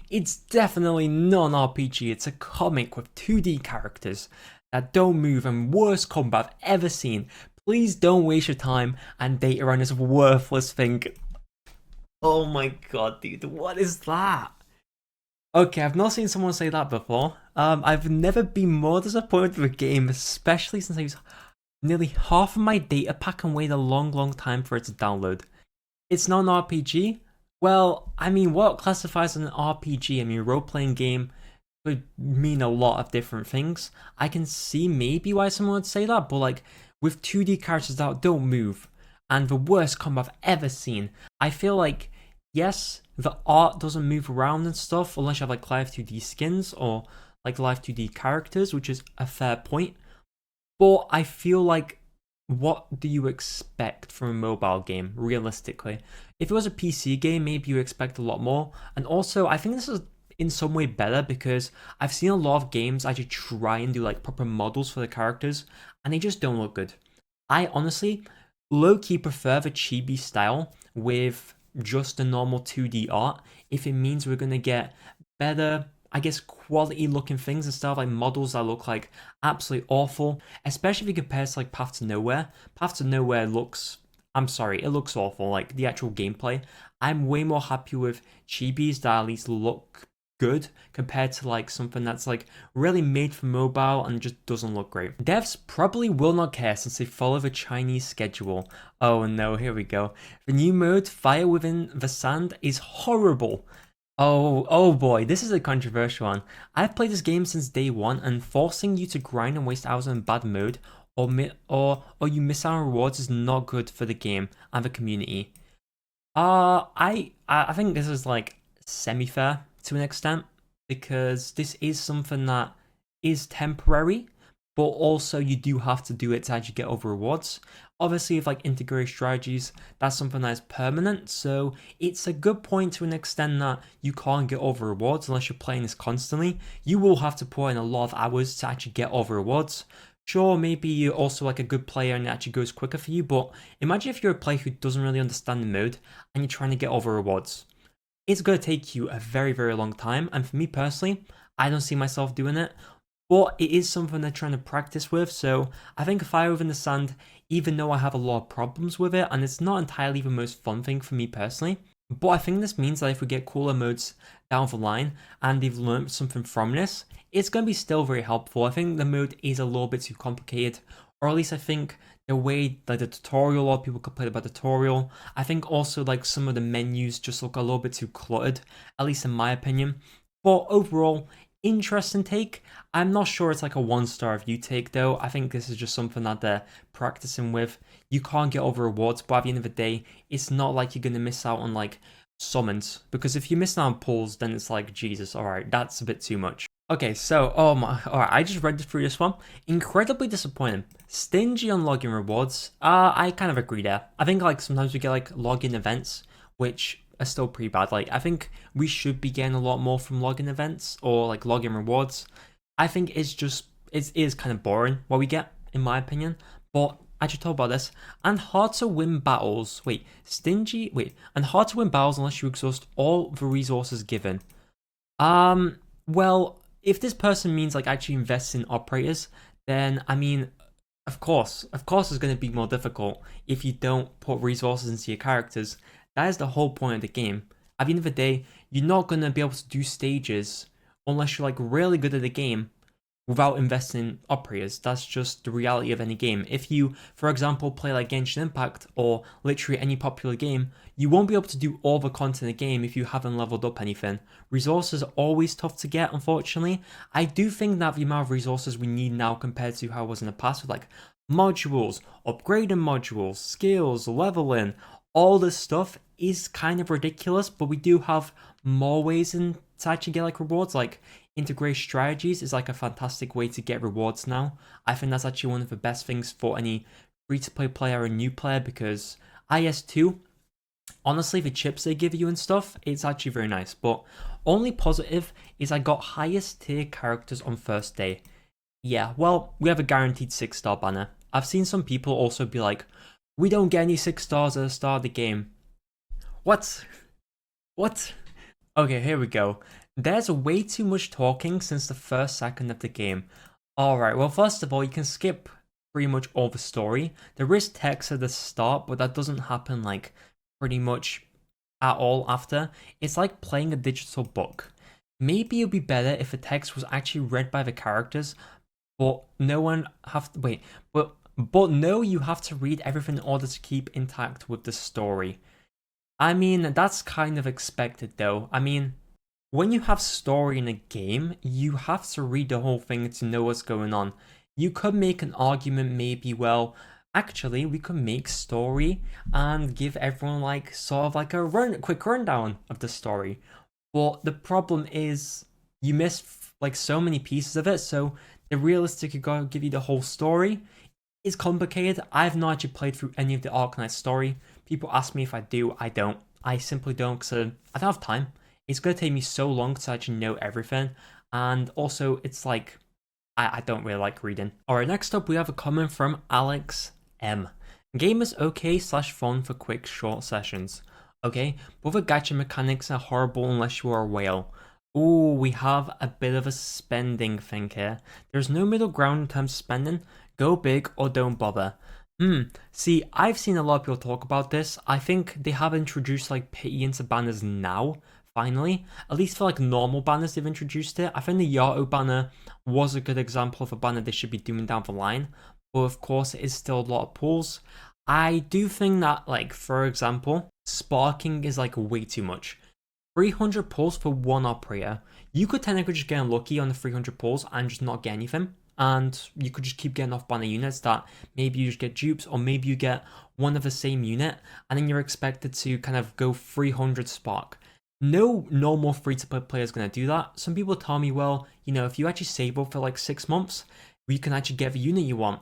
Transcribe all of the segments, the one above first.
It's definitely not an RPG, it's a comic with 2D characters that don't move and worst combat I've ever seen. Please don't waste your time and data on this worthless thing. Oh my god, dude, what is that? Okay, I've not seen someone say that before. I've never been more disappointed with a game, especially since I used nearly half of my data pack and waited a long time for it to download. It's not an RPG? Well, I mean, what classifies as an RPG? I mean, role-playing game could mean a lot of different things. I can see maybe why someone would say that, but like, with 2D characters that don't move, and the worst combat I've ever seen, I feel like, yes, the art doesn't move around and stuff, unless you have like live 2D skins, or like live 2D characters, which is a fair point. But I feel like, what do you expect from a mobile game, realistically? If it was a PC game, maybe you expect a lot more. And also, I think this is in some way better because I've seen a lot of games actually try and do like proper models for the characters, and they just don't look good. I honestly low-key prefer the chibi style with just the normal 2D art if it means we're gonna get better, I guess, quality looking things instead of like models that look like absolutely awful, especially if you compare to like Path to Nowhere. Path to Nowhere looks, I'm sorry, it looks awful, like the actual gameplay. I'm way more happy with chibis that at least look good compared to like something that's like really made for mobile and just doesn't look great. Devs probably will not care since they follow the Chinese schedule. Oh no, here we go. The new mode, Fire Within the Sand, is horrible. Oh boy, this is a controversial one. I've played this game since day one, and forcing you to grind and waste hours in bad mode or you miss out on rewards is not good for the game and the community. I think this is like semi-fair to an extent because this is something that is temporary, but also you do have to do it to actually get over rewards. Obviously, with like integrated strategies, that's something that is permanent, so it's a good point to an extent that you can't get over rewards unless you're playing this constantly. You will have to put in a lot of hours to actually get over rewards. Sure, maybe you're also like a good player and it actually goes quicker for you, but imagine if you're a player who doesn't really understand the mode and you're trying to get over rewards. It's going to take you a very long time, and for me personally, I don't see myself doing it, but it is something they're trying to practice with, so I think Fire Within the Sand, even though I have a lot of problems with it, and it's not entirely the most fun thing for me personally, but I think this means that if we get cooler modes down the line, and they've learned something from this, it's going to be still very helpful. I think the mode is a little bit too complicated, or at least I think the way like the tutorial, a lot of people complain about the tutorial. I think also like some of the menus just look a little bit too cluttered, at least in my opinion. But overall, interesting take. I'm not sure it's like a 1-star review take though. I think this is just something that they're practicing with. You can't get over rewards, but at the end of the day, it's not like you're gonna miss out on like summons, because if you miss out on pulls, then it's like, Jesus, alright, that's a bit too much. Okay, so, oh my, alright, I just read through this one. Incredibly disappointing. Stingy on login rewards. I kind of agree there. I think like sometimes we get like login events, which are still pretty bad. Like, I think we should be getting a lot more from login events or like login rewards. I think it is kind of boring what we get, in my opinion. But I should talk about this. And hard to win battles. And hard to win battles unless you exhaust all the resources given. Well, if this person means like actually invest in operators, then I mean, of course it's going to be more difficult if you don't put resources into your characters. That is the whole point of the game. At the end of the day, you're not going to be able to do stages unless you're like really good at the game without investing in operators. That's just the reality of any game. If you, for example, play like Genshin Impact or literally any popular game, you won't be able to do all the content in the game if you haven't leveled up anything. Resources are always tough to get, unfortunately. I do think that the amount of resources we need now compared to how it was in the past with like modules, upgrading modules, skills, leveling, all this stuff is kind of ridiculous, but we do have more ways to actually get like rewards. Like integrated strategies is like a fantastic way to get rewards now. I think that's actually one of the best things for any free-to-play player or new player, because IS2, honestly, the chips they give you and stuff, it's actually very nice. But only positive is I got highest tier characters on first day. Yeah, well, we have a guaranteed 6-star banner. I've seen some people also be like, we don't get any 6 stars at the start of the game. What? Okay, here we go. There's way too much talking since the first second of the game. Alright, well, first of all, you can skip pretty much all the story. There is text at the start, but that doesn't happen like pretty much at all after. It's like playing a digital book. Maybe it'd be better if the text was actually read by the characters, but no one have to wait. But no, you have to read everything in order to keep intact with the story. I mean, that's kind of expected though. I mean, when you have story in a game, you have to read the whole thing to know what's going on. You could make an argument maybe, well, actually we could make story and give everyone like sort of like a quick rundown of the story. But the problem is you miss like so many pieces of it, so the realistically gotta give you the whole story is complicated. I've not actually played through any of the Arknights story. People ask me if I do, I don't. I simply don't because I don't have time. It's going to take me so long to actually know everything. And also, it's like, I don't really like reading. Alright, next up we have a comment from Alex M. Game is okay / fun for quick short sessions. Okay, but the gacha mechanics are horrible unless you are a whale. Ooh, we have a bit of a spending thing here. There's no middle ground in terms of spending. Go big or don't bother. See, I've seen a lot of people talk about this. I think they have introduced like pity into banners now, finally. At least for like normal banners, they've introduced it. I think the Yato banner was a good example of a banner they should be doing down the line. But of course, it is still a lot of pulls. I do think that, like, for example, sparking is like way too much. 300 pulls for one operator. You could technically just get unlucky on the 300 pulls and just not get anything. And you could just keep getting off banner units that maybe you just get dupes, or maybe you get one of the same unit and then you're expected to kind of go 300 spark. No normal free-to-play player is going to do that. Some people tell me, well, you know, if you actually save up for like 6 months, you can actually get the unit you want.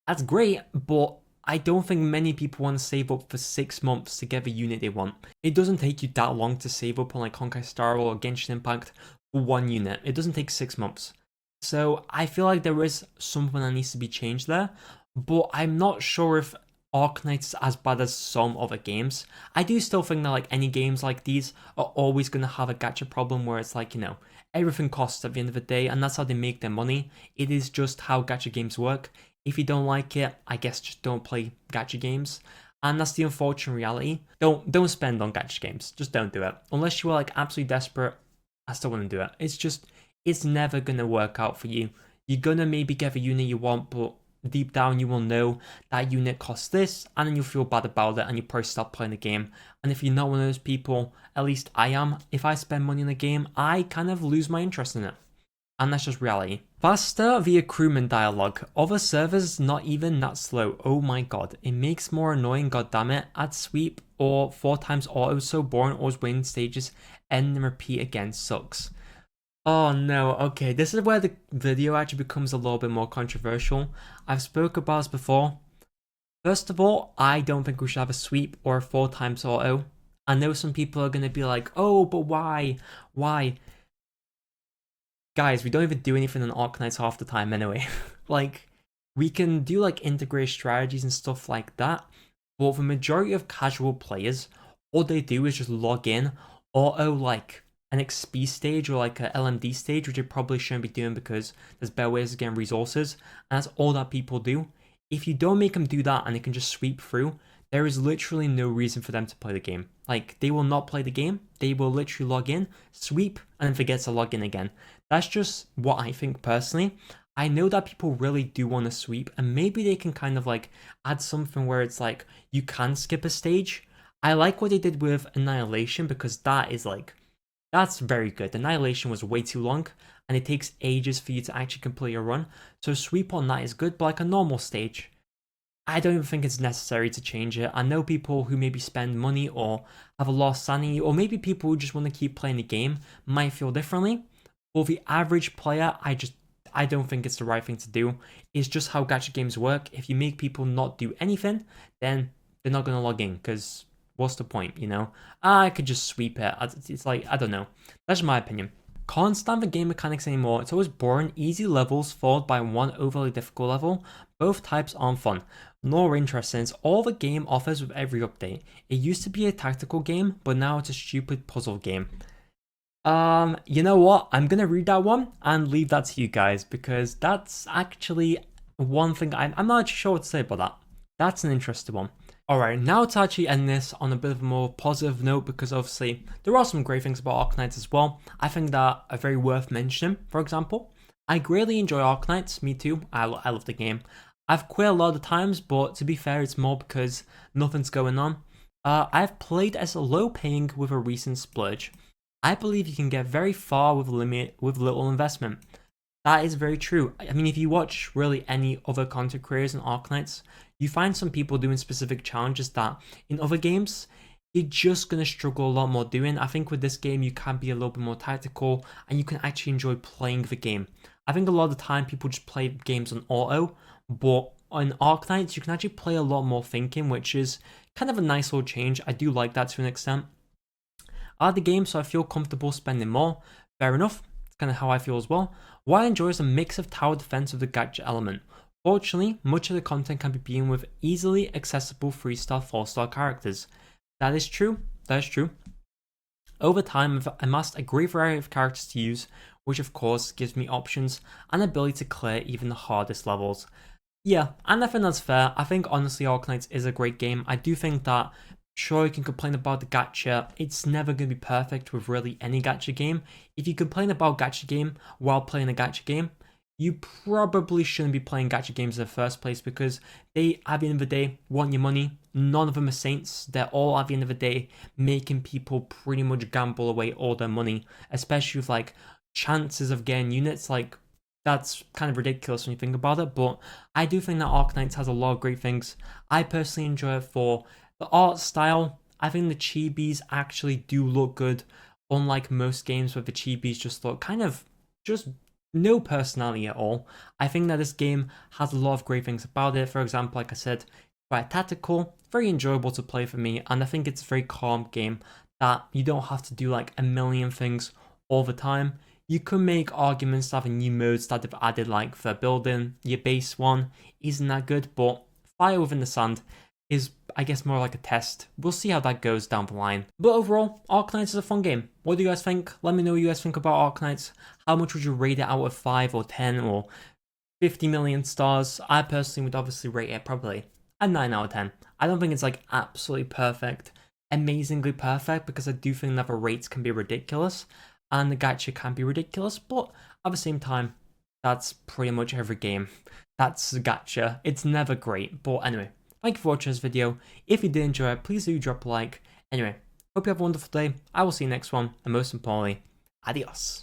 That's great, but I don't think many people want to save up for 6 months to get the unit they want. It doesn't take you that long to save up on like Honkai Star or Genshin Impact for one unit. It doesn't take 6 months. So I feel like there is something that needs to be changed there, but I'm not sure if Arknights is as bad as some other games. I do still think that like any games like these are always going to have a gacha problem where it's like, you know, everything costs at the end of the day, and that's how they make their money. It is just how gacha games work. If you don't like it, I guess just don't play gacha games. And that's the unfortunate reality. Don't spend on gacha games. Just don't do it. Unless you are like absolutely desperate, I still wouldn't do it. It's never gonna work out for you. You're gonna maybe get the unit you want, but deep down you will know that unit costs this, and then you'll feel bad about it and you probably stop playing the game. And if you're not one of those people, at least I am, if I spend money on a game, I kind of lose my interest in it. And that's just reality. Faster via crewman dialogue. Other servers not even that slow. Oh my god. It makes more annoying, goddammit. Add sweep or 4 times auto, so boring, always win stages, end and repeat again, sucks. Oh no, okay, this is where the video actually becomes a little bit more controversial. I've spoke about this before. First of all, I don't think we should have a sweep or a 4 times auto. I know some people are going to be like, oh, but why? Why? Guys, we don't even do anything on Arknights half the time anyway. Like, we can do like integrated strategies and stuff like that, but the majority of casual players, all they do is just log in, auto like an XP stage or like a LMD stage, which you probably shouldn't be doing because there's better ways of getting resources, and that's all that people do. If you don't make them do that and they can just sweep through, there is literally no reason for them to play the game. Like, they will not play the game, they will literally log in, sweep, and then forget to log in again. That's just what I think personally. I know that people really do want to sweep, and maybe they can kind of like add something where it's like, you can skip a stage. I like what they did with Annihilation because that is like, that's very good. Annihilation was way too long, and it takes ages for you to actually complete your run. So sweep on that is good, but like a normal stage, I don't even think it's necessary to change it. I know people who maybe spend money or have a lost sanity, or maybe people who just want to keep playing the game might feel differently. For the average player, I don't think it's the right thing to do. It's just how gacha games work. If you make people not do anything, then they're not going to log in, because what's the point, you know? I could just sweep it. It's like, I don't know. That's my opinion. Can't stand the game mechanics anymore. It's always boring, easy levels followed by one overly difficult level. Both types aren't fun, nor interesting. It's all the game offers with every update. It used to be a tactical game, but now it's a stupid puzzle game. You know what? I'm gonna read that one and leave that to you guys because that's actually one thing I'm not sure what to say about that. That's an interesting one. Alright, now to actually end this on a bit of a more positive note because obviously there are some great things about Arknights as well. I think that are very worth mentioning. For example, I greatly enjoy Arknights, me too. I love the game. I've quit a lot of times, but to be fair, it's more because nothing's going on. I've played as a low paying with a recent splurge. I believe you can get very far with little investment. That is very true. I mean, if you watch really any other content creators in Arknights, you find some people doing specific challenges that in other games, you're just going to struggle a lot more doing. I think with this game, you can be a little bit more tactical and you can actually enjoy playing the game. I think a lot of the time people just play games on auto, but on Arknights, you can actually play a lot more thinking, which is kind of a nice little change. I do like that to an extent. I like the game, so I feel comfortable spending more. Fair enough. It's kind of how I feel as well. What I enjoy is a mix of tower defense with the gacha element. Fortunately, much of the content can be beaten with easily accessible 3-star, 4-star characters. That is true. That is true. Over time, I've amassed a great variety of characters to use, which of course gives me options and ability to clear even the hardest levels. Yeah, and I think that's fair. I think honestly Arknights is a great game. I do think that sure you can complain about the gacha, it's never going to be perfect with really any gacha game. If you complain about gacha game while playing a gacha game, you probably shouldn't be playing gacha games in the first place because they, at the end of the day, want your money. None of them are saints. They're all, at the end of the day, making people pretty much gamble away all their money, especially with like chances of getting units. Like, that's kind of ridiculous when you think about it, but I do think that Arknights has a lot of great things. I personally enjoy it for the art style. I think the chibis actually do look good, unlike most games where the chibis just look kind of just no personality at all. I think that this game has a lot of great things about it. For example, like I said, quite tactical, very enjoyable to play for me, and I think it's a very calm game that you don't have to do like a million things all the time. You could make arguments that the new modes that they've added, like for building, your base one, isn't that good, but Fire Within the Sand is, I guess, more like a test. We'll see how that goes down the line. But overall, Arknights is a fun game. What do you guys think? Let me know what you guys think about Arknights. How much would you rate it out of 5 or 10 or 50 million stars? I personally would obviously rate it probably a 9 out of 10. I don't think it's like absolutely perfect, amazingly perfect, because I do think that the rates can be ridiculous and the gacha can be ridiculous, but at the same time, that's pretty much every game. That's gacha. It's never great, but anyway. Thank you for watching this video. If you did enjoy it, please do drop a like. Anyway, hope you have a wonderful day. I will see you next one, and most importantly, adios.